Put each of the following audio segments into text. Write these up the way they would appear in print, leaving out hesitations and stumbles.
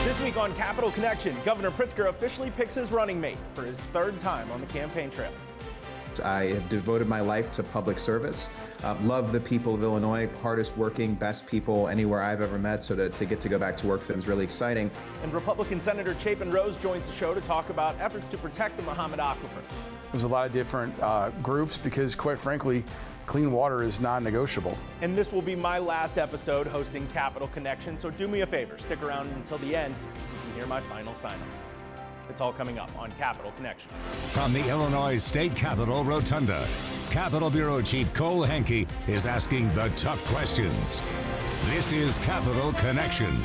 This week on Capital Connection, Governor Pritzker officially picks his running mate for his third time on the campaign trail. I have devoted my life to public service. Love the people of Illinois, hardest working, best people anywhere I've ever met. So to get to go back to work for them is really exciting. And Republican Senator Chapin Rose joins the show to talk about efforts to protect the Muhammad Aquifer. There's a lot of different groups because, quite frankly, clean water is non-negotiable. And this will be my last episode hosting Capital Connection, so do me a favor, stick around until the end so you can hear my final sign-off. It's all coming up on Capital Connection. From the Illinois State Capitol Rotunda, Capitol Bureau Chief Cole Henke is asking the tough questions. This is Capital Connection.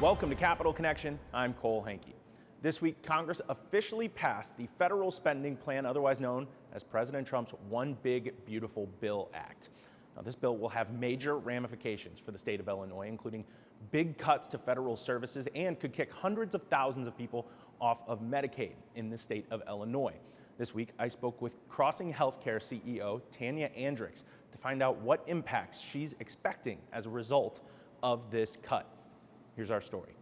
Welcome to Capital Connection. I'm Cole Henke. This week, Congress officially passed the federal spending plan, otherwise known as President Trump's One Big Beautiful Bill Act. Now, this bill will have major ramifications for the state of Illinois, including big cuts to federal services, and could kick hundreds of thousands of people off of Medicaid in the state of Illinois. This week, I spoke with Crossing Healthcare CEO Tanya Andrix to find out what impacts she's expecting as a result of this cut. Here's our story.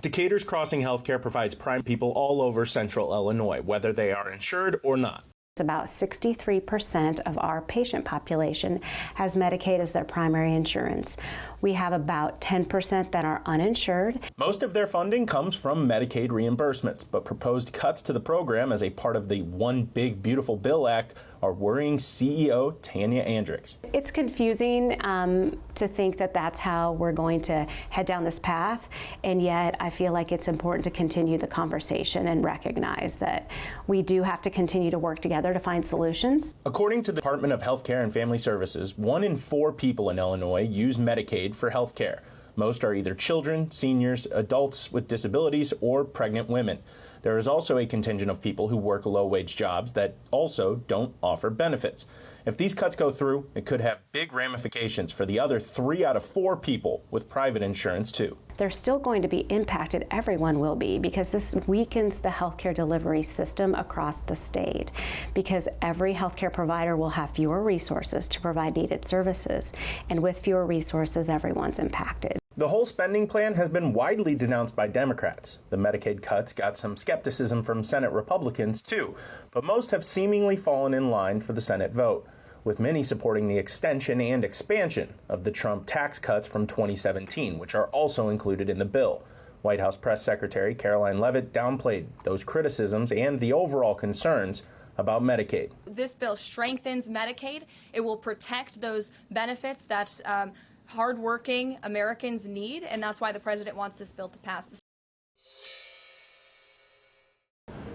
Decatur's Crossing Healthcare provides prime people all over central Illinois, whether they are insured or not. About 63% of our patient population has Medicaid as their primary insurance. We have about 10% that are uninsured. Most of their funding comes from Medicaid reimbursements, but proposed cuts to the program as a part of the One Big Beautiful Bill Act are worrying CEO Tanya Andrix. It's confusing to think that that's how we're going to head down this path, and yet I feel like it's important to continue the conversation and recognize that we do have to continue to work together to find solutions. According to the Department of Healthcare and Family Services, 1 in 4 people in Illinois use Medicaid for health care. Most are either children, seniors, adults with disabilities, or pregnant women. There is also a contingent of people who work low-wage jobs that also don't offer benefits. If these cuts go through, it could have big ramifications for the other 3 out of 4 people with private insurance, too. They're still going to be impacted, everyone will be, because this weakens the healthcare delivery system across the state, because every healthcare provider will have fewer resources to provide needed services, and with fewer resources, everyone's impacted. The whole spending plan has been widely denounced by Democrats. The Medicaid cuts got some skepticism from Senate Republicans, too, but most have seemingly fallen in line for the Senate vote, with many supporting the extension and expansion of the Trump tax cuts from 2017, which are also included in the bill. White House Press Secretary Caroline Leavitt downplayed those criticisms and the overall concerns about Medicaid. This bill strengthens Medicaid. It will protect those benefits that hardworking Americans need, and that's why the president wants this bill to pass.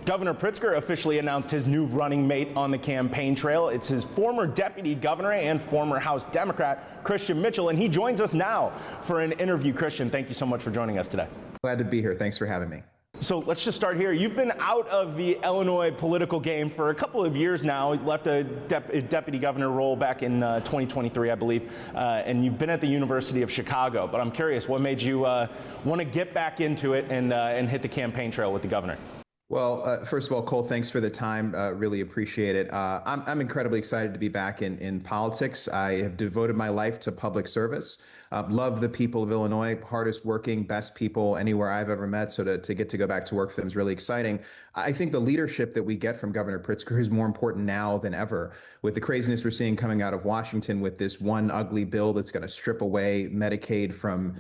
Governor Pritzker officially announced his new running mate on the campaign trail. It's his former deputy governor and former House Democrat, Christian Mitchell, and he joins us now for an interview. Christian, thank you so much for joining us today. Glad to be here. Thanks for having me. So let's just start here. You've been out of the Illinois political game for a couple of years now. You left a deputy governor role back in 2023, I believe, and you've been at the University of Chicago. But I'm curious, what made you want to get back into it and hit the campaign trail with the governor? Well, first of all, Cole, thanks for the time. Really appreciate it. I'm incredibly excited to be back in politics. I have devoted my life to public service. Love the people of Illinois, hardest working, best people anywhere I've ever met. So to get to go back to work for them is really exciting. I think the leadership that we get from Governor Pritzker is more important now than ever. With the craziness we're seeing coming out of Washington with this one ugly bill that's going to strip away Medicaid from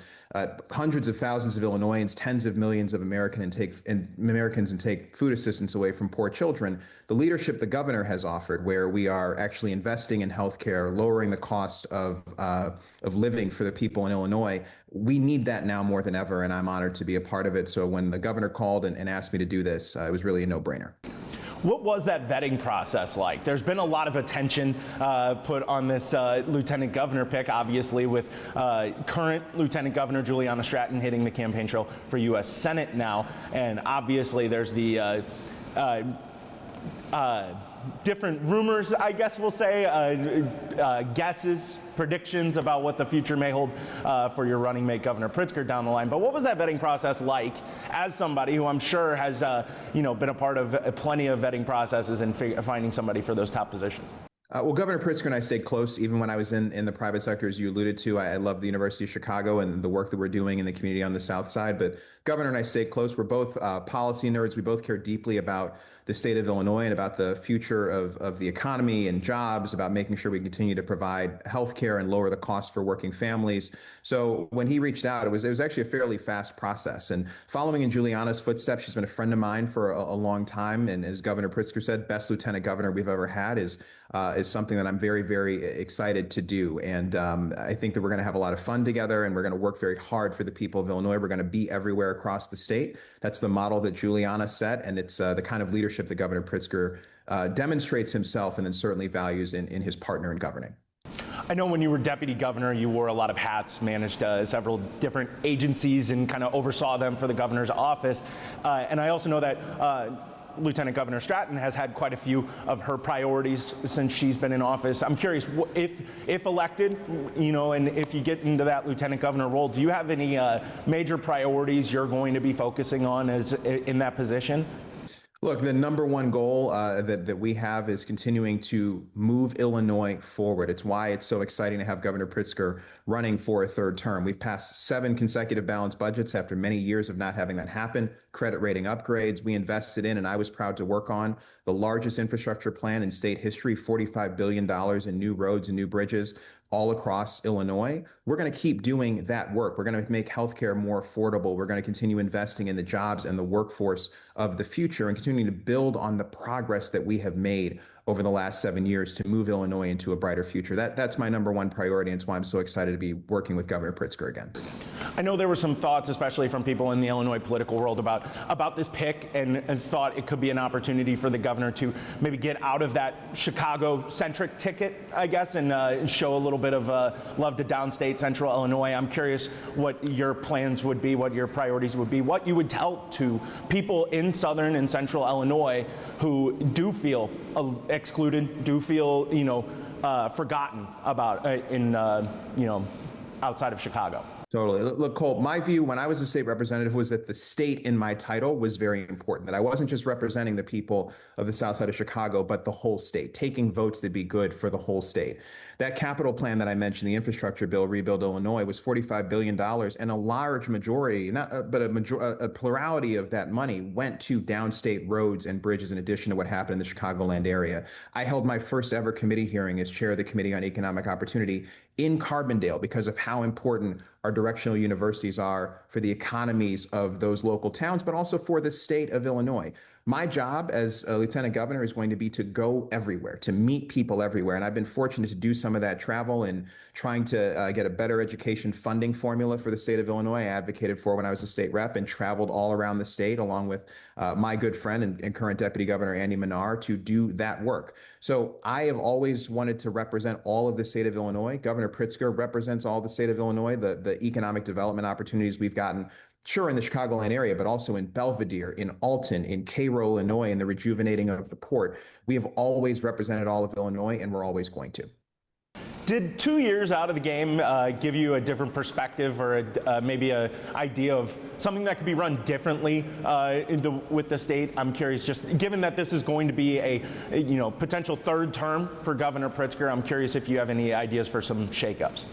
hundreds of thousands of Illinoisans, tens of millions of Americans, and take food assistance away from poor children. The leadership the governor has offered, where we are actually investing in healthcare, lowering the cost of living for the people in Illinois, we need that now more than ever, and I'm honored to be a part of it. So when the governor called and asked me to do this, it was really a no-brainer. What was that vetting process like? There's been a lot of attention put on this lieutenant governor pick, obviously, with current Lieutenant Governor Juliana Stratton hitting the campaign trail for U.S. Senate now. And obviously there's the different rumors, I guess we'll say, guesses, predictions about what the future may hold for your running mate, Governor Pritzker, down the line. But what was that vetting process like as somebody who I'm sure has been a part of plenty of vetting processes and finding somebody for those top positions? Well, Governor Pritzker and I stayed close even when I was in the private sector, as you alluded to. I love the University of Chicago and the work that we're doing in the community on the South Side. But Governor and I stayed close. We're both policy nerds. We both care deeply about the state of Illinois and about the future of the economy and jobs, about making sure we continue to provide health care and lower the cost for working families. So when he reached out, it was actually a fairly fast process. And following in Juliana's footsteps, she's been a friend of mine for a long time. And as Governor Pritzker said, best lieutenant governor we've ever had is something that I'm very, very excited to do. And I think that we're going to have a lot of fun together, and we're going to work very hard for the people of Illinois. We're going to be everywhere across the state. That's the model that Juliana set, and it's the kind of leadership that Governor Pritzker demonstrates himself and then certainly values in his partner in governing. I know when you were deputy governor, you wore a lot of hats, managed several different agencies and kind of oversaw them for the governor's office. And I also know that Lieutenant Governor Stratton has had quite a few of her priorities since she's been in office. I'm curious, if elected, and if you get into that lieutenant governor role, do you have any major priorities you're going to be focusing on in that position? Look, the number one goal that we have is continuing to move Illinois forward. It's why it's so exciting to have Governor Pritzker running for a third term. We've passed 7 consecutive balanced budgets after many years of not having that happen. Credit rating upgrades we invested in, and I was proud to work on the largest infrastructure plan in state history, $45 billion in new roads and new bridges all across Illinois. We're going to keep doing that work. We're going to make healthcare more affordable. We're going to continue investing in the jobs and the workforce of the future and continuing to build on the progress that we have made over the last 7 years to move Illinois into a brighter future. That's my number one priority, and it's why I'm so excited to be working with Governor Pritzker again. I know there were some thoughts, especially from people in the Illinois political world, about this pick, and thought it could be an opportunity for the governor to maybe get out of that Chicago-centric ticket, I guess, and show a little bit of love to downstate central Illinois. I'm curious what your plans would be, what your priorities would be, what you would tell to people in southern and central Illinois who do feel excluded, do feel forgotten about outside of Chicago. Totally. Look, Cole, my view when I was a state representative was that the state in my title was very important, that I wasn't just representing the people of the south side of Chicago, but the whole state, taking votes that'd be good for the whole state. That capital plan that I mentioned, the infrastructure bill, Rebuild Illinois, was $45 billion, and a large majority, a plurality of that money went to downstate roads and bridges in addition to what happened in the Chicagoland area. I held my first ever committee hearing as chair of the Committee on Economic Opportunity in Carbondale because of how important our directional universities are for the economies of those local towns, but also for the state of Illinois. My job as a lieutenant governor is going to be to go everywhere, to meet people everywhere. And I've been fortunate to do some of that travel and trying to get a better education funding formula for the state of Illinois. I advocated for when I was a state rep and traveled all around the state along with my good friend and current Deputy Governor Andy Manar to do that work. So I have always wanted to represent all of the state of Illinois. Governor Pritzker represents all the state of Illinois, the economic development opportunities we've gotten. Sure, in the Chicagoland area, but also in Belvidere, in Alton, in Cairo, Illinois, and the rejuvenating of the port. We have always represented all of Illinois, and we're always going to. Did 2 years out of the game give you a different perspective or maybe an idea of something that could be run differently with the state? I'm curious, just given that this is going to be a potential third term for Governor Pritzker, I'm curious if you have any ideas for some shakeups.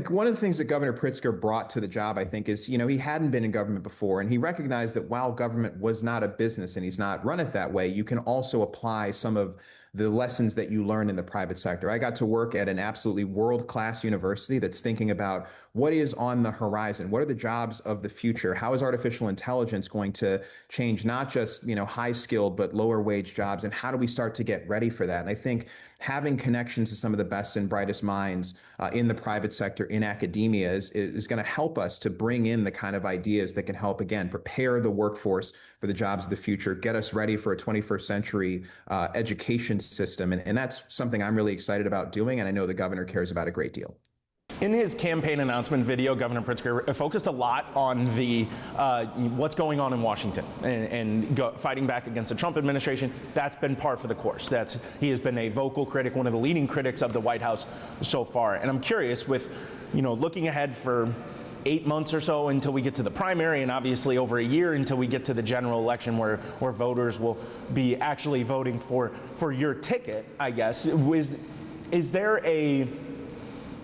One of the things that Governor Pritzker brought to the job, I think, is, he hadn't been in government before, and he recognized that while government was not a business and he's not run it that way, you can also apply some of the lessons that you learn in the private sector. I got to work at an absolutely world-class university that's thinking about what is on the horizon. What are the jobs of the future? How is artificial intelligence going to change not just, high-skilled but lower-wage jobs? And how do we start to get ready for that? And I think having connections to some of the best and brightest minds in the private sector, in academia, is going to help us to bring in the kind of ideas that can help, again, prepare the workforce for the jobs of the future, get us ready for a 21st century education system. And that's something I'm really excited about doing, and I know the governor cares about a great deal. In his campaign announcement video, Governor Pritzker focused a lot on the what's going on in Washington and fighting back against the Trump administration. That's been par for the course. He has been a vocal critic, one of the leading critics of the White House so far. And I'm curious, with looking ahead for 8 months or so until we get to the primary, and obviously over a year until we get to the general election where voters will be actually voting for your ticket, I guess. Is there a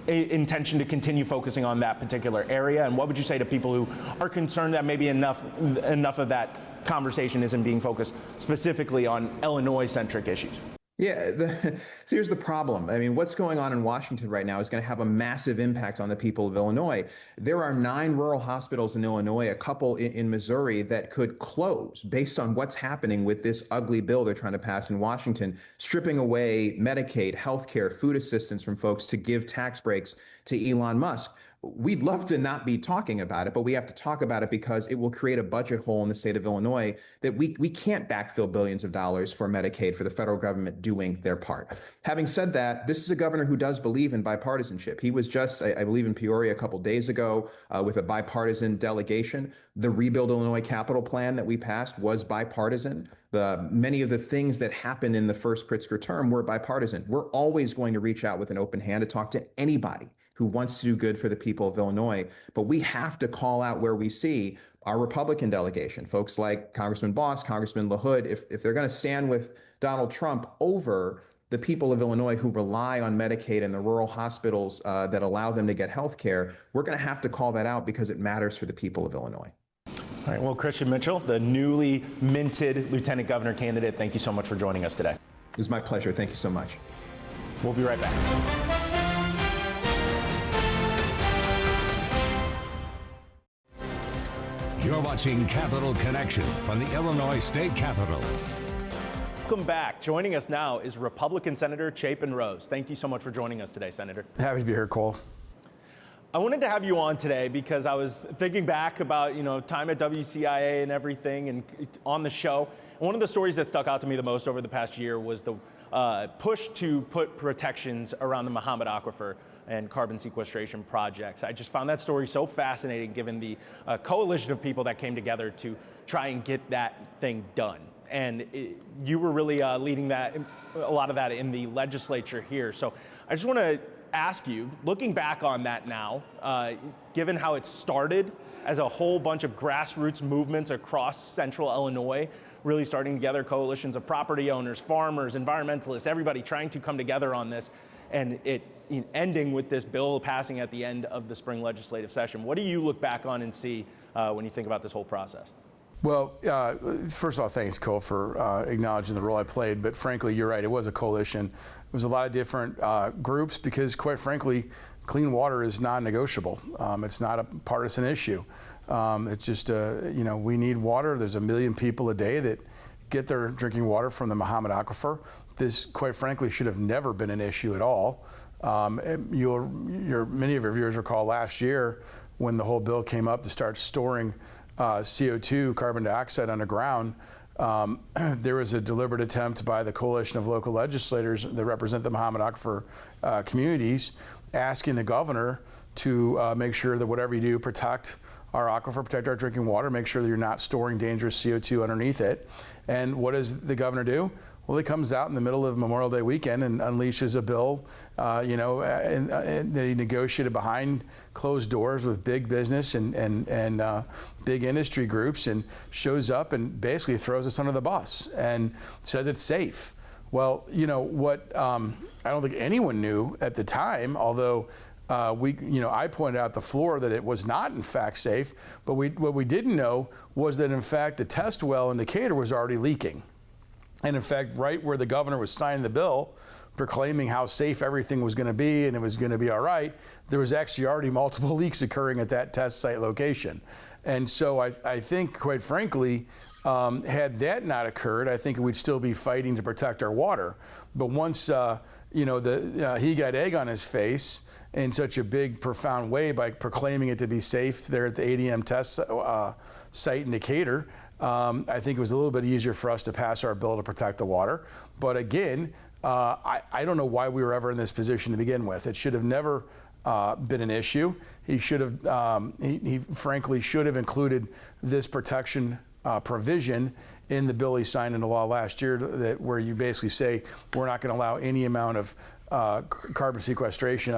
intention to continue focusing on that particular area? And what would you say to people who are concerned that maybe enough of that conversation isn't being focused specifically on Illinois-centric issues? Yeah, so here's the problem. I mean, what's going on in Washington right now is going to have a massive impact on the people of Illinois. There are 9 rural hospitals in Illinois, a couple in Missouri that could close based on what's happening with this ugly bill they're trying to pass in Washington, stripping away Medicaid, healthcare, food assistance from folks to give tax breaks to Elon Musk. We'd love to not be talking about it, but we have to talk about it because it will create a budget hole in the state of Illinois that we can't backfill billions of dollars for Medicaid for the federal government doing their part. Having said that, this is a governor who does believe in bipartisanship. He was just, I believe, in Peoria a couple days ago with a bipartisan delegation. The Rebuild Illinois capital plan that we passed was bipartisan. Many of the things that happened in the first Pritzker term were bipartisan. We're always going to reach out with an open hand to talk to anybody who wants to do good for the people of Illinois. But we have to call out where we see our Republican delegation, folks like Congressman Boss, Congressman LaHood, if they're going to stand with Donald Trump over the people of Illinois who rely on Medicaid and the rural hospitals that allow them to get health care, we're going to have to call that out because it matters for the people of Illinois. All right, well, Christian Mitchell, the newly minted Lieutenant Governor candidate, thank you so much for joining us today. It was my pleasure. Thank you so much. We'll be right back. You're watching Capital Connection from the Illinois State Capitol. Welcome back. Joining us now is Republican Senator Chapin Rose. Thank you so much for joining us today, Senator. Happy to be here, Cole. I wanted to have you on today because I was thinking back about, time at WCIA and everything and on the show. And one of the stories that stuck out to me the most over the past year was the push to put protections around the Mahomet Aquifer and carbon sequestration projects. I just found that story so fascinating given the coalition of people that came together to try and get that thing done. And you were really leading a lot of that in the legislature here. So I just want to ask you, looking back on that now, given how it started as a whole bunch of grassroots movements across central Illinois, really starting together coalitions of property owners, farmers, environmentalists, everybody trying to come together on this, and it ending with this bill passing at the end of the spring legislative session. What do you look back on and see when you think about this whole process? Well, first of all, thanks, Cole, for acknowledging the role I played. But frankly, you're right. It was a coalition. It was a lot of different groups because, quite frankly, clean water is non-negotiable. It's not a partisan issue. It's just, we need water. There's 1 million people a day that get their drinking water from the Mahomet Aquifer. This, quite frankly, should have never been an issue at all. Many of your viewers recall last year when the whole bill came up to start storing CO2, carbon dioxide underground. There was a deliberate attempt by the coalition of local legislators that represent the Mahomet Aquifer communities, asking the governor to make sure that whatever you do, protect our aquifer, protect our drinking water, make sure that you're not storing dangerous CO2 underneath it. And what does the governor do? Well, he comes out in the middle of Memorial Day weekend and unleashes a bill, that he negotiated behind closed doors with big business and big industry groups, and shows up and basically throws us under the bus and says it's safe. Well, what I don't think anyone knew at the time, although I pointed out the floor that it was not in fact safe, but what we didn't know was that in fact the test well in Decatur was already leaking. And in fact, right where the governor was signing the bill, proclaiming how safe everything was going to be and it was going to be all right, there was actually already multiple leaks occurring at that test site location. And so I think, quite frankly, had that not occurred, I think we'd still be fighting to protect our water. But once, he got egg on his face in such a big, profound way by proclaiming it to be safe there at the ADM test site in Decatur, I think it was a little bit easier for us to pass our bill to protect the water. But again, I don't know why we were ever in this position to begin with. It should have never been an issue. He should have, he frankly should have included this protection provision in the bill he signed into law last year, where you basically say we're not going to allow any amount of carbon sequestration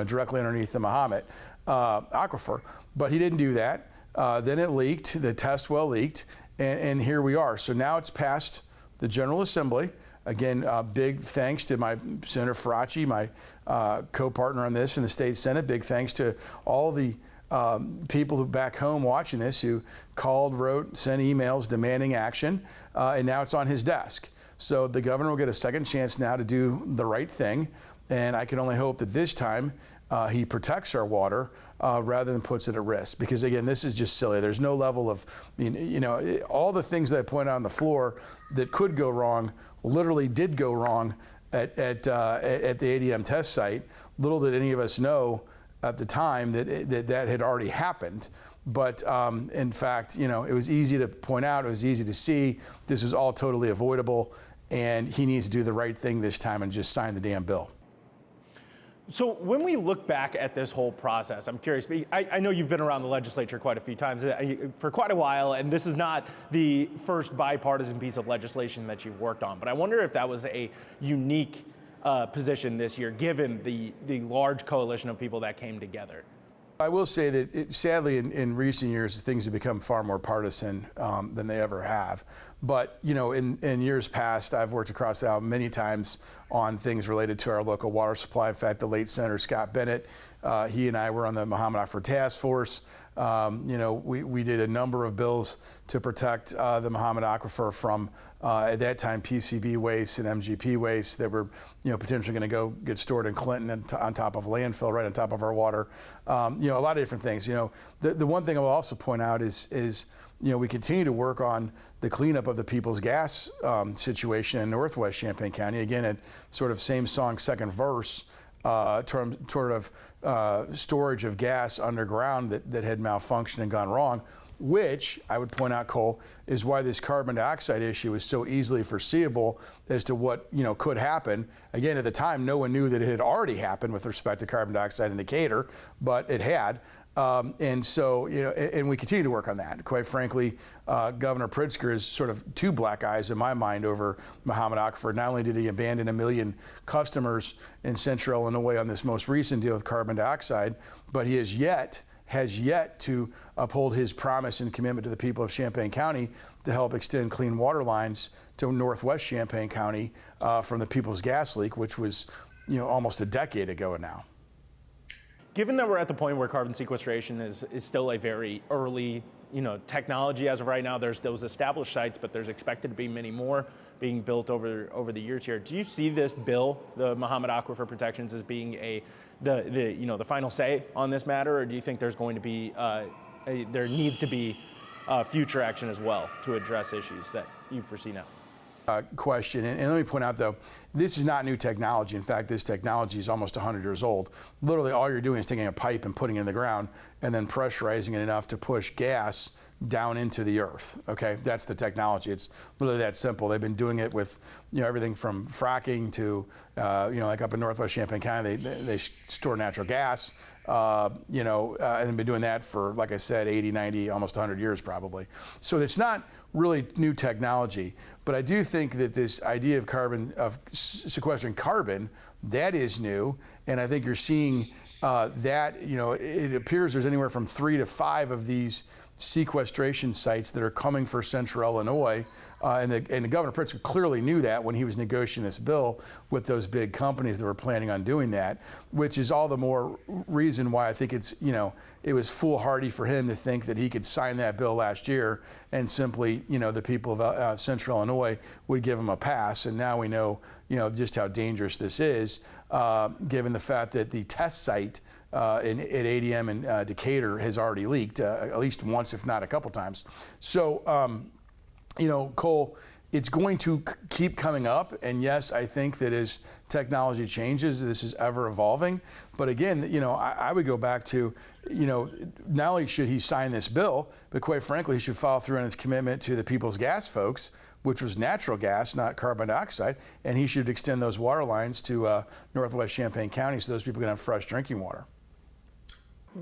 directly underneath the Mahomet aquifer. But he didn't do that. Then it leaked, the test well leaked, and here we are. So now it's passed the General Assembly. Again, big thanks to my Senator Faraci, my co-partner on this in the state Senate. Big thanks to all the people who back home watching this who called, wrote, sent emails demanding action, and now it's on his desk. So the governor will get a second chance now to do the right thing, and I can only hope that this time he protects our water rather than puts it at risk. Because again, this is just silly. There's no level of, all the things that I point out on the floor that could go wrong literally did go wrong at the ADM test site. Little did any of us know at the time that had already happened. But in fact, it was easy to point out, it was easy to see, this was all totally avoidable, and he needs to do the right thing this time and just sign the damn bill. So when we look back at this whole process, I'm curious, I know you've been around the legislature quite a few times for quite a while, and this is not the first bipartisan piece of legislation that you've worked on, but I wonder if that was a unique position this year, given the large coalition of people that came together. I will say that sadly in recent years things have become far more partisan than they ever have. But in years past, I've worked across the aisle many times on things related to our local water supply. In fact, the late Senator Scott Bennett, he and I were on the Mahomet Aquifer Task Force. We did a number of bills to protect the Mahomet Aquifer from at that time PCB waste and MGP waste that were potentially going to go get stored in Clinton and on top of a landfill, right on top of our water. A lot of different things. The one thing I will also point out is we continue to work on the cleanup of the People's Gas situation in Northwest Champaign County. Again, at sort of same song, second verse. Sort of storage of gas underground that had malfunctioned and gone wrong, which I would point out, Cole, is why this carbon dioxide issue is so easily foreseeable as to what could happen. Again, at the time, no one knew that it had already happened with respect to carbon dioxide in Decatur, but it had. And so, and we continue to work on that. Quite frankly, Governor Pritzker is sort of two black eyes in my mind over Mahomet Aquifer. Not only did he abandon 1 million customers in central Illinois on this most recent deal with carbon dioxide, but he has yet to uphold his promise and commitment to the people of Champaign County to help extend clean water lines to Northwest Champaign County from the People's Gas leak, which was, almost a decade ago now. Given that we're at the point where carbon sequestration is still a very early, technology as of right now, there's those established sites, but there's expected to be many more being built over the years here. Do you see this bill, the Mahomet Aquifer Protections, as being the final say on this matter, or do you think there's going to be there needs to be future action as well to address issues that you foresee now? Question. And let me point out, though, this is not new technology. In fact, this technology is almost 100 years old. Literally, all you're doing is taking a pipe and putting it in the ground and then pressurizing it enough to push gas down into the earth. Okay, that's the technology. It's literally that simple. They've been doing it with everything from fracking to like up in Northwest Champaign County, they store natural gas. And they've been doing that for, like I said, 80, 90, almost 100 years probably. So it's not really new technology, but I do think that this idea of sequestering carbon, that is new, and I think you're seeing that, it appears there's anywhere from 3 to 5 of these sequestration sites that are coming for central Illinois, and Governor Pritzker clearly knew that when he was negotiating this bill with those big companies that were planning on doing that, which is all the more reason why I think it was foolhardy for him to think that he could sign that bill last year and simply, the people of central Illinois would give him a pass. And now we know, just how dangerous this is, given the fact that the test site at ADM in Decatur has already leaked at least once, if not a couple times. So, Cole, it's going to keep coming up. And yes, I think that as technology changes, this is ever evolving. But again, I would go back to, not only should he sign this bill, but quite frankly, he should follow through on his commitment to the People's Gas folks, which was natural gas, not carbon dioxide, and he should extend those water lines to Northwest Champaign County so those people can have fresh drinking water.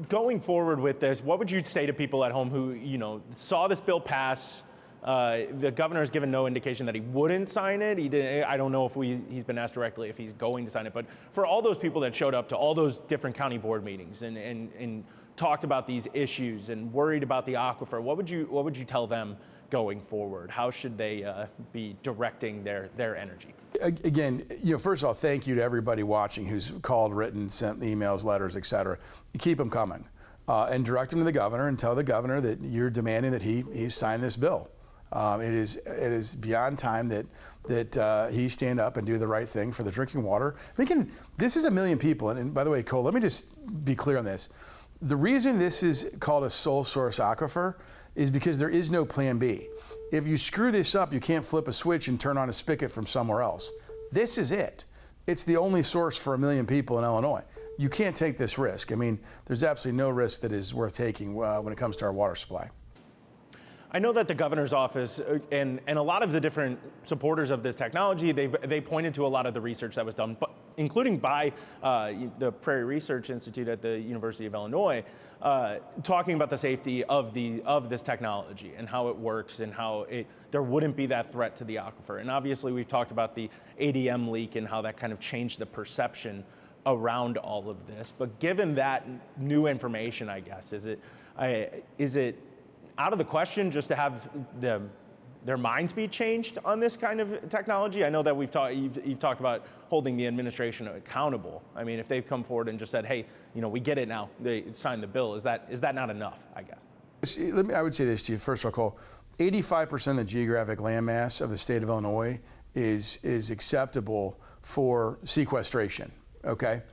Going forward with this, what would you say to people at home who, saw this bill pass, The governor has given no indication that he wouldn't sign it. I don't know if he's been asked directly if he's going to sign it. But for all those people that showed up to all those different county board meetings and talked about these issues and worried about the aquifer, what would you tell them going forward? How should they be directing their energy? Again, first of all, thank you to everybody watching who's called, written, sent emails, letters, et cetera. You keep them coming, and direct them to the governor and tell the governor that you're demanding that he sign this bill. It is beyond time that he stand up and do the right thing for the drinking water. Thinking this is 1 million people, and by the way, Cole, let me just be clear on this. The reason this is called a sole source aquifer is because there is no plan B. If you screw this up, you can't flip a switch and turn on a spigot from somewhere else. This is it. It's the only source for 1 million people in Illinois. You can't take this risk. I mean, there's absolutely no risk that is worth taking when it comes to our water supply. I know that the governor's office and a lot of the different supporters of this technology, they pointed to a lot of the research that was done, but including by the Prairie Research Institute at the University of Illinois, talking about the safety of this technology and how it works and how there wouldn't be that threat to the aquifer. And obviously we've talked about the ADM leak and how that kind of changed the perception around all of this. But given that new information, I guess, is it out of the question just to have their minds be changed on this kind of technology? I know that you've talked about holding the administration accountable. I mean, if they've come forward and just said, hey, we get it now, they signed the bill, is that not enough, I guess? I would say this to you. First of all, Cole, 85% of the geographic landmass of the state of Illinois is acceptable for sequestration, okay?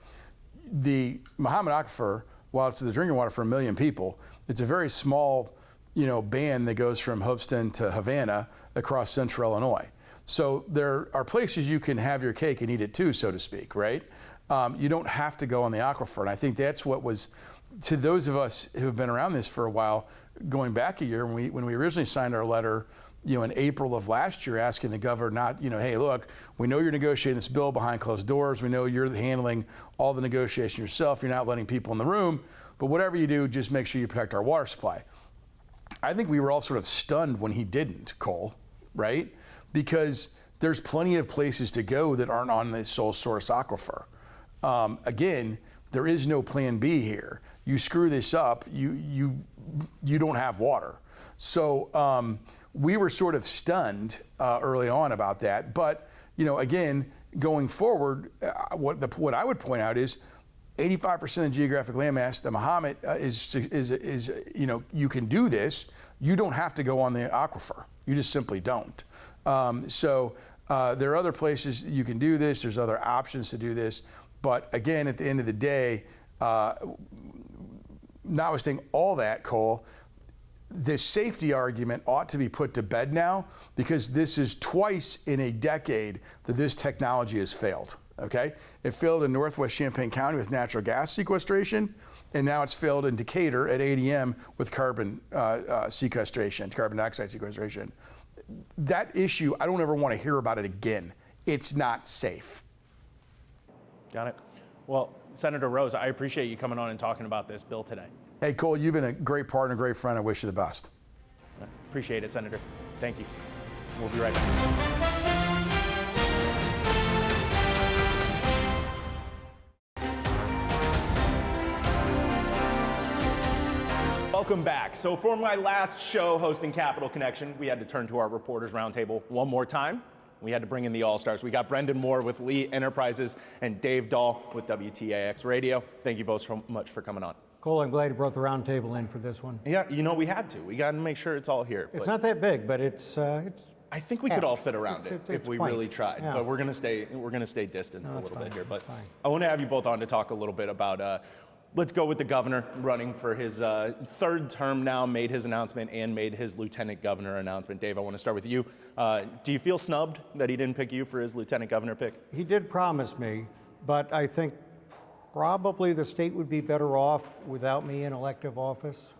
The Mahomet Aquifer, while it's the drinking water for 1 million people, it's a very small band that goes from Hoopeston to Havana across central Illinois. So there are places you can have your cake and eat it too, so to speak, right? You don't have to go on the aquifer. And I think that's what was, to those of us who've been around this for a while, going back a year, when we originally signed our letter, in April of last year, asking the governor not, hey, look, we know you're negotiating this bill behind closed doors. We know you're handling all the negotiation yourself. You're not letting people in the room. But whatever you do, just make sure you protect our water supply. I think we were all sort of stunned when he didn't, Cole, right? Because there's plenty of places to go that aren't on the sole source aquifer. Again, there is no plan B here. You screw this up, you don't have water. So we were sort of stunned early on about that. But again, going forward, what I would point out is 85% of the geographic landmass, the Mahomet is you can do this. You don't have to go on the aquifer. You just simply don't. So there are other places you can do this. There's other options to do this. But again, at the end of the day, notwithstanding all that, Cole, this safety argument ought to be put to bed now, because this is twice in a decade that this technology has failed. Okay, it failed in Northwest Champaign County with natural gas sequestration, and now it's failed in Decatur at ADM with carbon sequestration, carbon dioxide sequestration. That issue, I don't ever want to hear about it again. It's not safe. Got it. Well, Senator Rose, I appreciate you coming on and talking about this bill today. Hey, Cole, you've been a great partner, great friend. I wish you the best. Appreciate it, Senator. Thank you. We'll be right back. Welcome back. So for my last show hosting Capital Connection, we had to turn to our Reporters Roundtable one more time. We had to bring in the All-Stars. We got Brendan Moore with Lee Enterprises and Dave Dahl with WTAX Radio. Thank you both so much for coming on. Cole, I'm glad you brought the roundtable in for this one. Yeah, we had to. We got to make sure it's all here. It's not that big, but it's I think we could all fit around it if we really tried. Yeah. But we're gonna stay distanced a little bit here. But fine. I want to have you both on to talk a little bit about. Let's go with the governor running for his third term now, made his announcement and made his lieutenant governor announcement. Dave, I want to start with you. Do you feel snubbed that he didn't pick you for his lieutenant governor pick? He did promise me, but I think probably the state would be better off without me in elective office.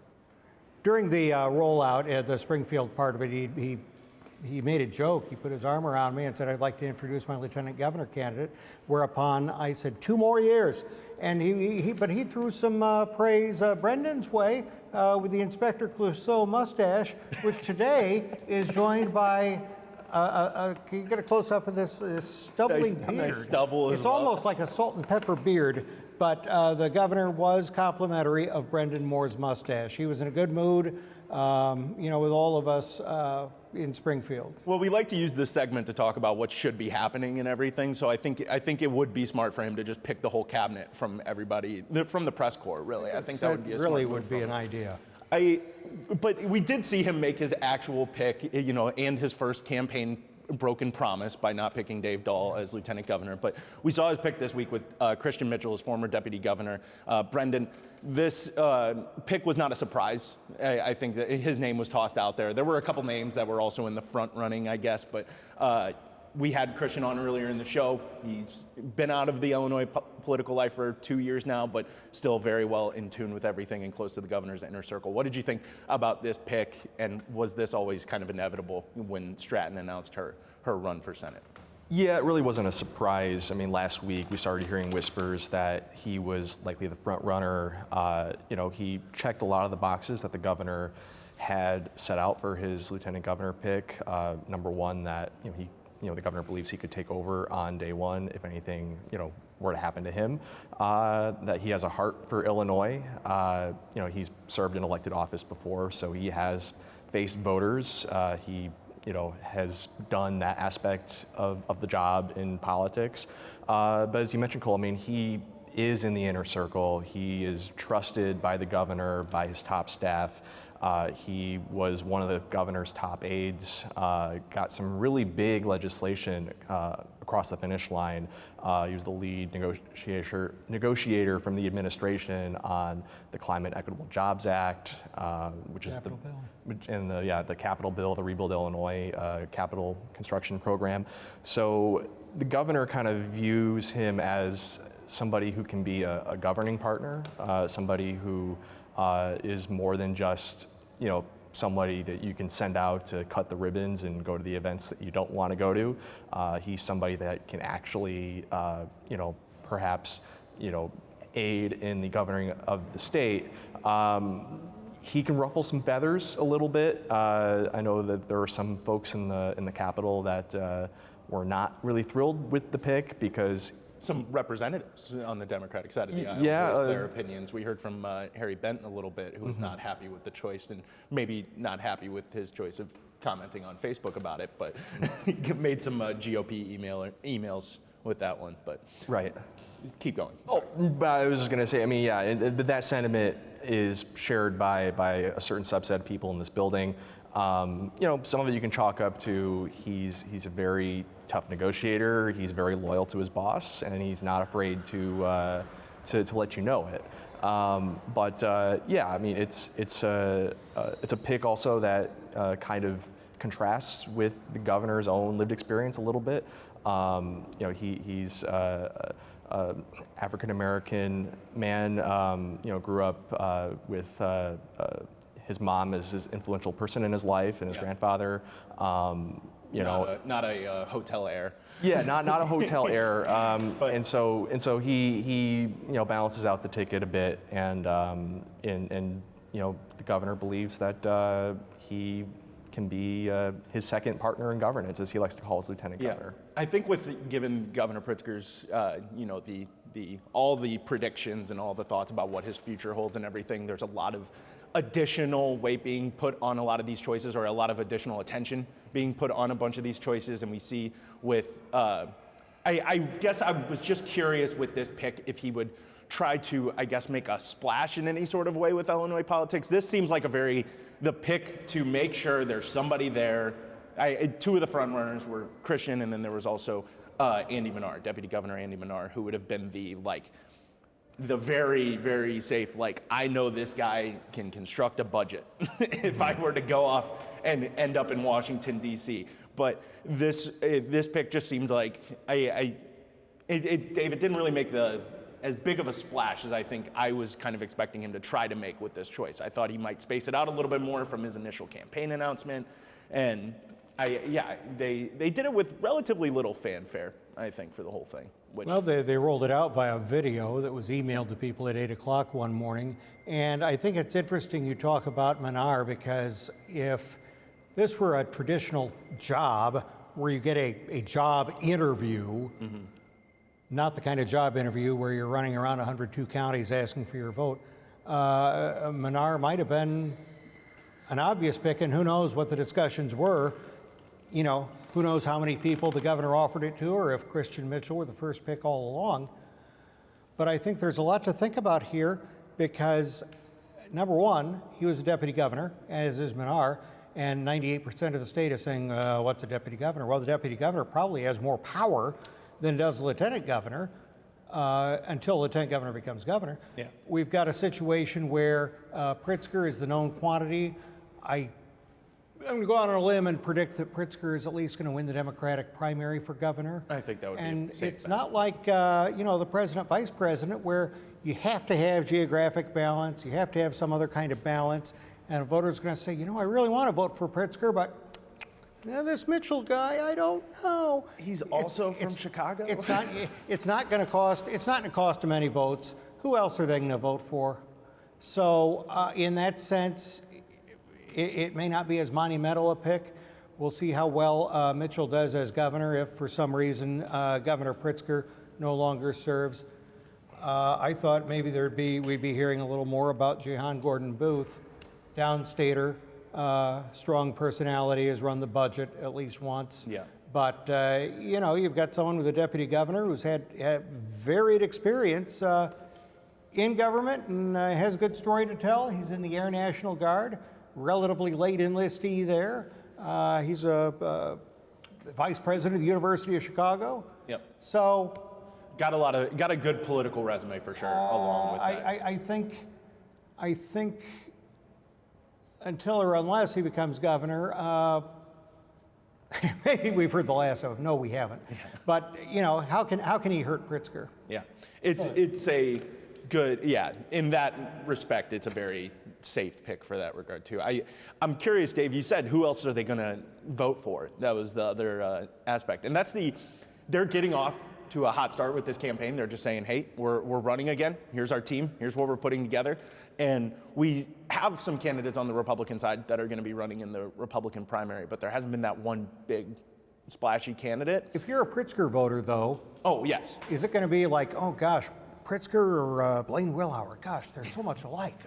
During the rollout at the Springfield part of it, he made a joke. He put his arm around me and said, I'd like to introduce my lieutenant governor candidate, whereupon I said, 2 more years. and he threw some praise Brendan's way with the Inspector Clouseau mustache, which today is joined by. Can you get a close up of this stubbly beard? Nice stubble as It's well. almost like a salt and pepper beard, but the governor was complimentary of Brendan Moore's mustache. He was in a good mood, with all of us in Springfield. Well, we like to use this segment to talk about what should be happening and everything. So I think it would be smart for him to just pick the whole cabinet from everybody, from the press corps. Really, I think that would be a smart really move would from be him. an idea. But we did see him make his actual pick, and his first campaign broken promise by not picking Dave Dahl as lieutenant governor. But we saw his pick this week with Christian Mitchell, his former deputy governor. Brendan, this pick was not a surprise. I think that his name was tossed out there. There were a couple names that were also in the front running, I guess, but we had Christian on earlier in the show. He's been out of the Illinois political life for 2 years now, but still very well in tune with everything and close to the governor's inner circle. What did you think about this pick, and was this always kind of inevitable when Stratton announced her run for Senate? Yeah, it really wasn't a surprise. I mean, last week we started hearing whispers that he was likely the front runner. He checked a lot of the boxes that the governor had set out for his lieutenant governor pick. Number one, that the governor believes he could take over on day one if anything, were to happen to him. That he has a heart for Illinois. He's served in elected office before, so he has faced voters. He has done that aspect of the job in politics. But as you mentioned, Cole, I mean, he is in the inner circle. He is trusted by the governor, by his top staff. He was one of the governor's top aides, got some really big legislation across the finish line. He was the lead negotiator from the administration on the Climate Equitable Jobs Act, which is the capital bill, the Rebuild Illinois capital construction program. So the governor kind of views him as somebody who can be a governing partner, somebody who is more than just somebody that you can send out to cut the ribbons and go to the events that you don't want to go to. He's somebody that can actually, perhaps, aid in the governing of the state. He can ruffle some feathers a little bit. I know that there are some folks in the Capitol that were not really thrilled with the pick because some representatives on the Democratic side of the aisle voiced their opinions. We heard from Harry Benton a little bit, who was not happy with the choice and maybe not happy with his choice of commenting on Facebook about it, but he made some GOP emails with that one. But right, keep going. But I was just going to say, I mean, that sentiment is shared by a certain subset of people in this building. Some of it you can chalk up to he's a very tough negotiator. He's very loyal to his boss, and he's not afraid to let you know it. I mean, it's a pick also that kind of contrasts with the governor's own lived experience a little bit. He's African American man. Grew up with his mom is his influential person in his life, and his grandfather. Not a hotel heir. Yeah, not a hotel heir. And so he balances out the ticket a bit, and the governor believes that he can be his second partner in governance, as he likes to call his lieutenant governor. I think given Governor Pritzker's, all the predictions and all the thoughts about what his future holds and everything, there's a lot of additional weight being put on a lot of these choices, or a lot of additional attention being put on a bunch of these choices. And we see with, I guess I was just curious with this pick if he would try to, make a splash in any sort of way with Illinois politics. This seems like the pick to make sure there's somebody there. Two of the front runners were Christian, and then there was also Andy Menard, Deputy Governor Andy Menard, who would have been the very, very safe, I know this guy can construct a budget if I were to go off and end up in Washington, D.C. But this pick just seemed like, Dave, it didn't really make as big of a splash as I think I was kind of expecting him to try to make with this choice. I thought he might space it out a little bit more from his initial campaign announcement. And they did it with relatively little fanfare. I think, for the whole thing. Which, Well, they rolled it out via video that was emailed to people at 8 o'clock one morning. And I think it's interesting you talk about Manar, because if this were a traditional job where you get a job interview, not the kind of job interview where you're running around 102 counties asking for your vote, Manar might have been an obvious pick, and who knows what the discussions were. You know, who knows how many people the governor offered it to, or if Christian Mitchell were the first pick all along. But I think there's a lot to think about here, because number one, he was a deputy governor, as is Manar, and 98% of the state is saying, what's a deputy governor? Well, the deputy governor probably has more power than does the lieutenant governor, until the lieutenant governor becomes governor. Yeah. We've got a situation where Pritzker is the known quantity. I'm going to go out on a limb and predict that Pritzker is at least going to win the Democratic primary for governor. I think that would be a And safe it's bet. not like, the president, vice president, where you have to have geographic balance, you have to have some other kind of balance, and a voter's going to say, I really want to vote for Pritzker, but this Mitchell guy, I don't know. He's also from Chicago? It's not going to cost him any votes. Who else are they going to vote for? So in that sense, it may not be as monumental a pick. We'll see how well Mitchell does as governor if for some reason Governor Pritzker no longer serves. I thought maybe we'd be hearing a little more about Jehan Gordon Booth, downstater, strong personality, has run the budget at least once. Yeah. But you've got someone with a deputy governor who's had varied experience in government and has a good story to tell. He's in the Air National Guard, relatively late enlistee there. He's a vice president of the University of Chicago. Yep. So Got a good political resume for sure, along with that. I think until or unless he becomes governor, maybe we've heard the last of him. No, we haven't. Yeah. But how can he hurt Pritzker? Yeah, it's a good, in that respect, it's a very safe pick for that regard too. I'm curious, Dave, you said who else are they going to vote for? That was the other aspect, and they're getting off to a hot start with this campaign. They're just saying, hey, we're running again. Here's our team. Here's what we're putting together. And we have some candidates on the Republican side that are going to be running in the Republican primary, but there hasn't been that one big splashy candidate. If you're a Pritzker voter, though, oh, yes. Is it going to be like, oh gosh, Pritzker or Blaine Willauer? Gosh, they're so much alike.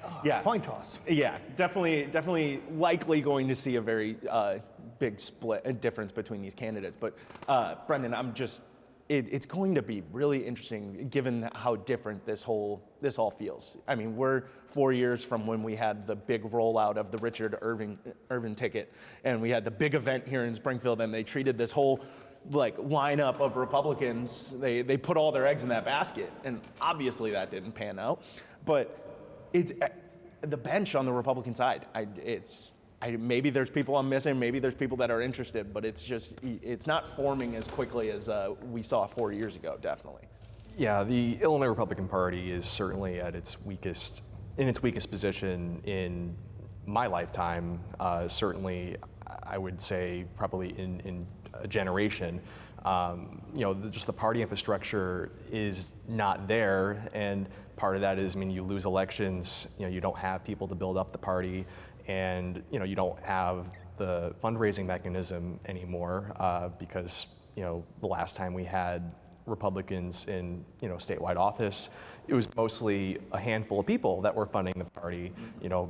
Coin toss. Yeah, definitely likely going to see a very big difference between these candidates. But Brendan, it's going to be really interesting given how different this all feels. I mean, we're 4 years from when we had the big rollout of the Richard Irvin ticket, and we had the big event here in Springfield, and they treated this whole lineup of Republicans. They put all their eggs in that basket, and obviously that didn't pan out. But it's the bench on the Republican side. Maybe there's people I'm missing, maybe there's people that are interested, but it's not forming as quickly as we saw 4 years ago, definitely. Yeah, the Illinois Republican Party is certainly at its weakest position in my lifetime. Certainly, I would say probably in a generation. Just the party infrastructure is not there, and part of that is, you lose elections, you don't have people to build up the party. And you don't have the fundraising mechanism anymore because the last time we had Republicans in statewide office, it was mostly a handful of people that were funding the party.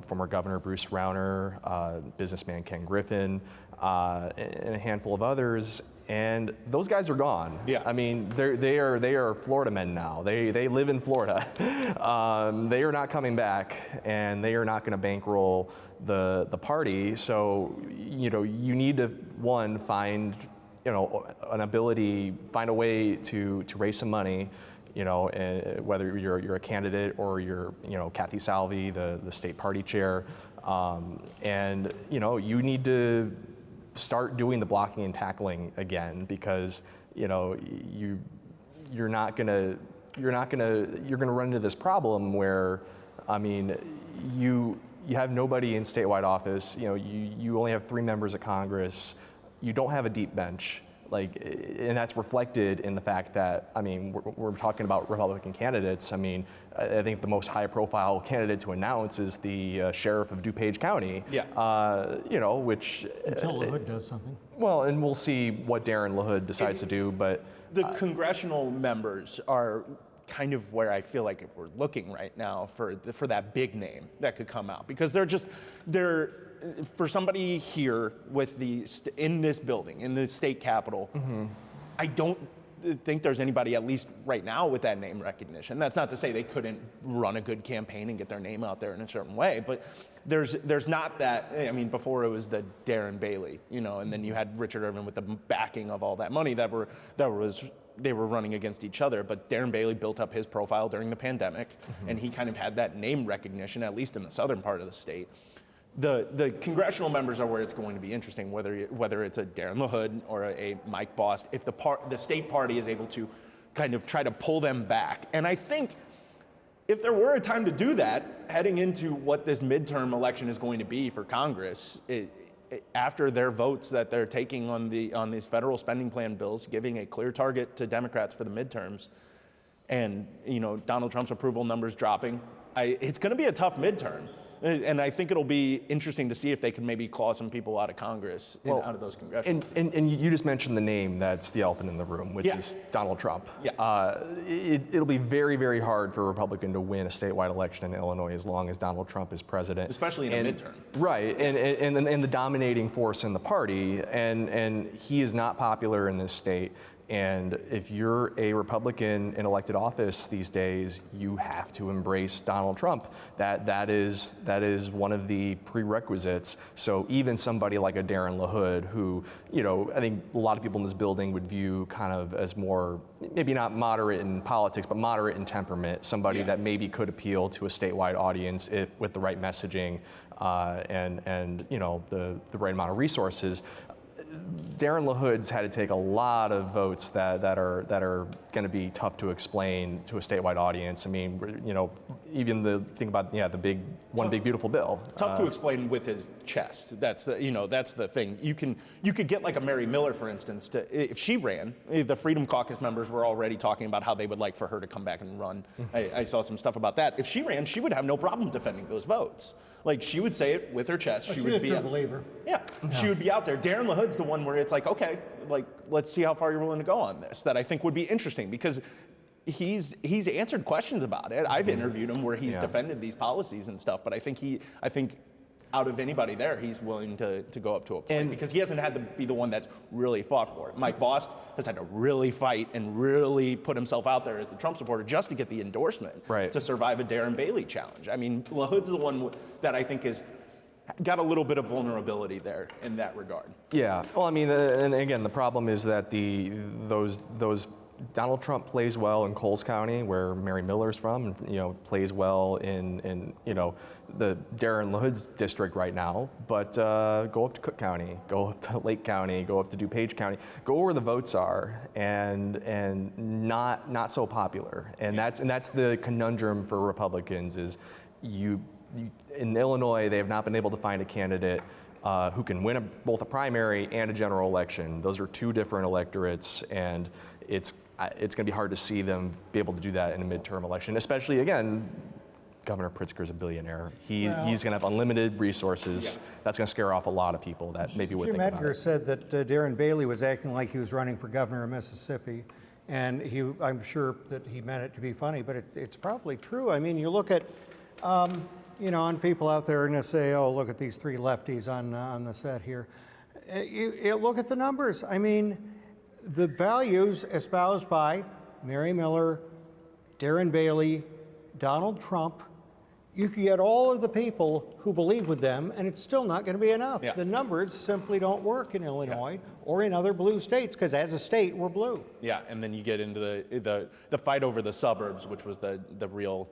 Former Governor Bruce Rauner, businessman Ken Griffin, and a handful of others. And those guys are gone. Yeah. I mean, they are Florida men now. They live in Florida. They are not coming back, and they are not going to bankroll the party. So you need to find an ability, find a way to raise some money. Whether you're a candidate or you're Kathy Salvi, the state party chair, and you need to start doing the blocking and tackling again, because you're gonna run into this problem where, you have nobody in statewide office. You only have 3 members of Congress. You don't have a deep bench. Like, and that's reflected in the fact that, I mean, we're talking about Republican candidates. I mean, I think the most high-profile candidate to announce is the sheriff of DuPage County. Yeah. You know, which Until LaHood does something. well, and we'll see what Darren LaHood decides to do, but The congressional members are kind of where I feel like we're looking right now for that big name that could come out, because they're for somebody here with in this building, in the state capitol. I don't think there's anybody, at least right now, with that name recognition. That's not to say they couldn't run a good campaign and get their name out there in a certain way, but there's not that. I mean, before it was the Darren Bailey, you know, and then you had Richard Irvin with the backing of all that money they were running against each other. But Darren Bailey built up his profile during the pandemic, and he kind of had that name recognition, at least in the southern part of the state. The congressional members are where it's going to be interesting, whether it's a Darren LaHood or a Mike Bost, if the state party is able to kind of try to pull them back. And I think if there were a time to do that, heading into what this midterm election is going to be for Congress, after their votes that they're taking on these federal spending plan bills, giving a clear target to Democrats for the midterms, and Donald Trump's approval numbers dropping, it's going to be a tough midterm. And I think it'll be interesting to see if they can maybe claw some people out of Congress, out of those congressional seats. And you just mentioned the name that's the elephant in the room, which is Donald Trump. Yeah. It'll be very, very hard for a Republican to win a statewide election in Illinois as long as Donald Trump is president. Especially in a midterm. Right, and the dominating force in the party, and he is not popular in this state. And if you're a Republican in elected office these days, you have to embrace Donald Trump. That is one of the prerequisites. So even somebody like a Darren LaHood, who, I think a lot of people in this building would view kind of as more, maybe not moderate in politics, but moderate in temperament, somebody that maybe could appeal to a statewide audience with the right messaging and the right amount of resources. Darren LaHood's had to take a lot of votes that are going to be tough to explain to a statewide audience. I mean, even the thing about the big beautiful bill. Tough to explain with his chest. That's the thing. You could get like a Mary Miller, for instance, if she ran. The Freedom Caucus members were already talking about how they would like for her to come back and run. I saw some stuff about that. If she ran, she would have no problem defending those votes. Like, she would say it with her chest. She would be a believer. Yeah, she would be out there. Darren LaHood's the one where it's like, okay, like, let's see how far you're willing to go on this. That I think would be interesting, because he's answered questions about it. I've interviewed him where he's defended these policies and stuff, but I think out of anybody there, he's willing to go up to a point, because he hasn't had to be the one that's really fought for it. Mike Bost has had to really fight and really put himself out there as a Trump supporter just to get the endorsement to survive a Darren Bailey challenge. I mean, LaHood's the one that I think has got a little bit of vulnerability there in that regard. Yeah. Well, I mean, and again, the problem is that those Donald Trump plays well in Coles County, where Mary Miller's from, and plays well in the Darren LaHood's district right now. But go up to Cook County, go up to Lake County, go up to DuPage County, go where the votes are, and not so popular. And that's the conundrum for Republicans is in Illinois, they have not been able to find a candidate who can win both a primary and a general election. Those are two different electorates, and it's going to be hard to see them be able to do that in a midterm election, especially, again, Governor Pritzker's a billionaire. He's going to have unlimited resources. That's going to scare off a lot of people that maybe would think about it. Jim Edgar said that Darren Bailey was acting like he was running for governor of Mississippi, and I'm sure that he meant it to be funny, but it's probably true. I mean, you look at, and people out there are going to say, oh, look at these three lefties on the set here. You look at the numbers. I mean, the values espoused by Mary Miller, Darren Bailey, Donald Trump, you can get all of the people who believe with them, and it's still not going to be enough. Yeah. The numbers simply don't work in Illinois or in other blue states, because as a state, we're blue. Yeah, and then you get into the fight over the suburbs, which was the real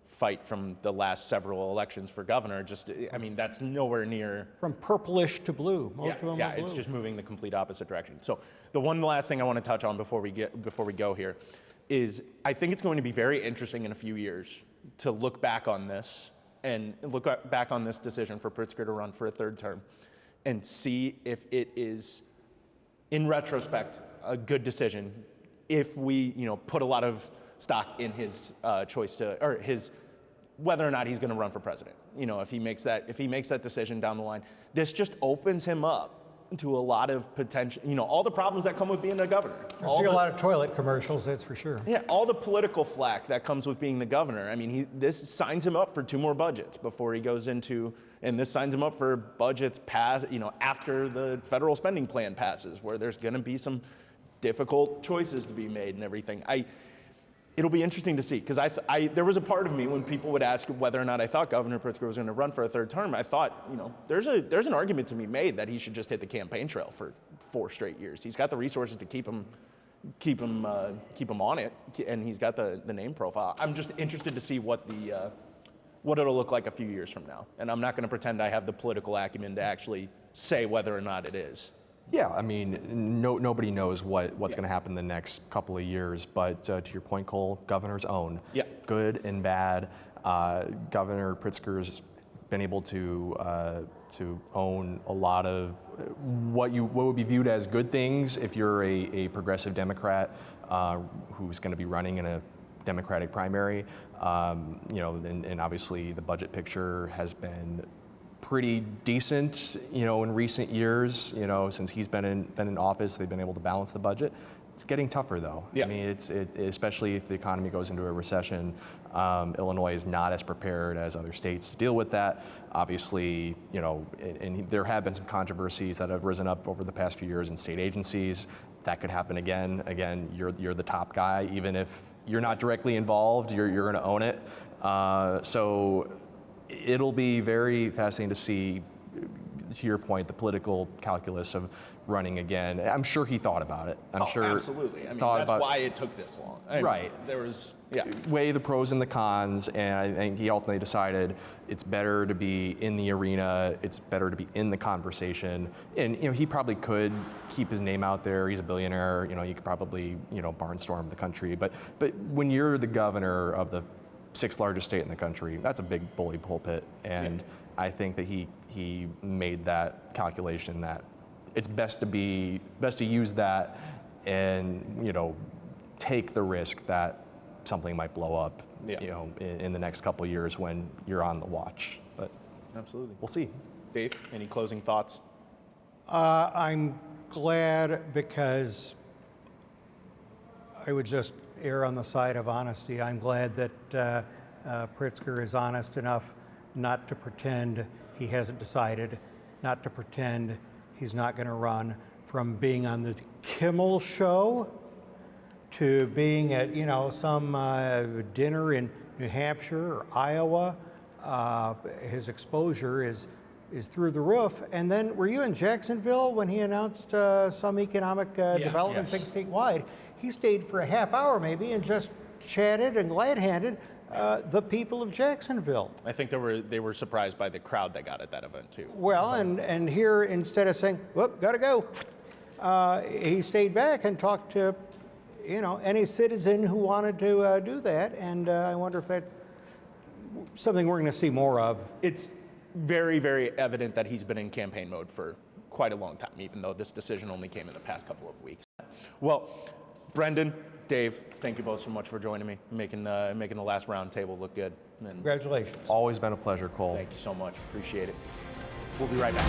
fight from the last several elections for governor. That's nowhere near From purplish to blue. Most of them are blue. It's just moving the complete opposite direction. So the one last thing I want to touch on before we go here is I think it's going to be very interesting in a few years to look back on this decision for Pritzker to run for a third term and see if it is, in retrospect, a good decision if we, put a lot of stock in his choice or his whether or not he's going to run for president. If he makes that decision down the line, this just opens him up to a lot of potential, all the problems that come with being a governor. I see a lot of toilet commercials, that's for sure. Yeah, all the political flack that comes with being the governor. I mean, this signs him up for 2 more budgets before he goes into, and this signs him up for budgets after the federal spending plan passes, where there's going to be some difficult choices to be made and everything. It'll be interesting to see, because there was a part of me when people would ask whether or not I thought Governor Pritzker was going to run for a 3rd term. I thought, there's an argument to be made that he should just hit the campaign trail for 4 straight years. He's got the resources to keep him on it, and he's got the name profile. I'm just interested to see what it'll look like a few years from now, and I'm not going to pretend I have the political acumen to actually say whether or not it is. Yeah, I mean, nobody knows what's going to happen the next couple of years, but to your point, Cole, governor's own. Yeah. Good and bad. Governor Pritzker's been able to own a lot of what would be viewed as good things if you're a progressive Democrat who's going to be running in a Democratic primary. And obviously the budget picture has been pretty decent, in recent years. Since he's been in office, they've been able to balance the budget. It's getting tougher, though. Yeah. I mean, especially if the economy goes into a recession. Illinois is not as prepared as other states to deal with that. Obviously, and there have been some controversies that have risen up over the past few years in state agencies. That could happen again. Again, you're the top guy, even if you're not directly involved. You're going to own it. So it'll be very fascinating to see, to your point, the political calculus of running again. I'm sure he thought about it. I'm sure. Absolutely. I mean, that's why it took this long. Right. There was, yeah. Weigh the pros and the cons, and I think he ultimately decided it's better to be in the arena. It's better to be in the conversation. And he probably could keep his name out there. He's a billionaire. He could probably barnstorm the country. But when you're the governor of the 6th largest state in the country, that's a big bully pulpit, and I think that he made that calculation that it's best to use that and take the risk that something might blow up in the next couple of years when you're on the watch. But absolutely, we'll see. Dave, any closing thoughts? I'm glad, because I would just err on the side of honesty. I'm glad that Pritzker is honest enough not to pretend he hasn't decided, not to pretend he's not going to run, from being on the Kimmel show to being at some dinner in New Hampshire or Iowa. His exposure is through the roof. And then, were you in Jacksonville when he announced some economic development thing statewide? He stayed for a half hour maybe and just chatted and glad-handed the people of Jacksonville. I think they were surprised by the crowd that got at that event too. Well, and here, instead of saying, whoop, gotta go, he stayed back and talked to any citizen who wanted to do that. And I wonder if that's something we're going to see more of. It's very, very evident that he's been in campaign mode for quite a long time, even though this decision only came in the past couple of weeks. Well, Brendan, Dave, thank you both so much for joining me, making the last round table look good. And Congratulations. Always been a pleasure, Cole. Thank you so much. Appreciate it. We'll be right back.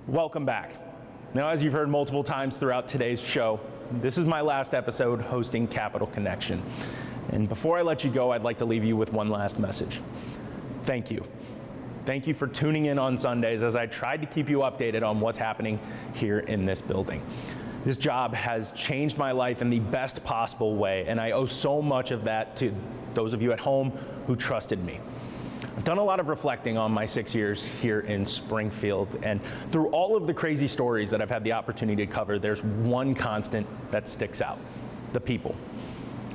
Welcome back. Now, as you've heard multiple times throughout today's show, this is my last episode hosting Capital Connection. And before I let you go, I'd like to leave you with one last message. Thank you. Thank you for tuning in on Sundays as I tried to keep you updated on what's happening here in this building. This job has changed my life in the best possible way, and I owe so much of that to those of you at home who trusted me. I've done a lot of reflecting on my 6 years here in Springfield, and through all of the crazy stories that I've had the opportunity to cover, there's one constant that sticks out: the people.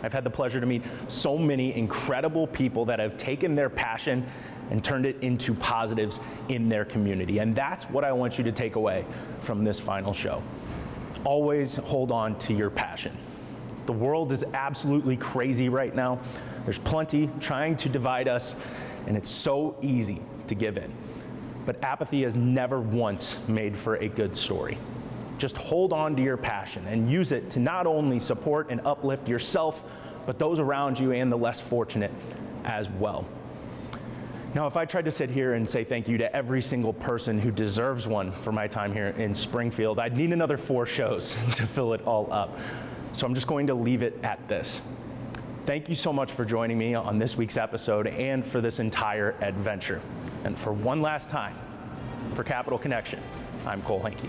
I've had the pleasure to meet so many incredible people that have taken their passion and turned it into positives in their community. And that's what I want you to take away from this final show. Always hold on to your passion. The world is absolutely crazy right now. There's plenty trying to divide us, and it's so easy to give in. but apathy has never once made for a good story. Just hold on to your passion and use it to not only support and uplift yourself, but those around you and the less fortunate as well. Now, if I tried to sit here and say thank you to every single person who deserves one for my time here in Springfield, I'd need another 4 shows to fill it all up. So I'm just going to leave it at this. Thank you so much for joining me on this week's episode and for this entire adventure. And for one last time, for Capital Connection, I'm Cole Henke.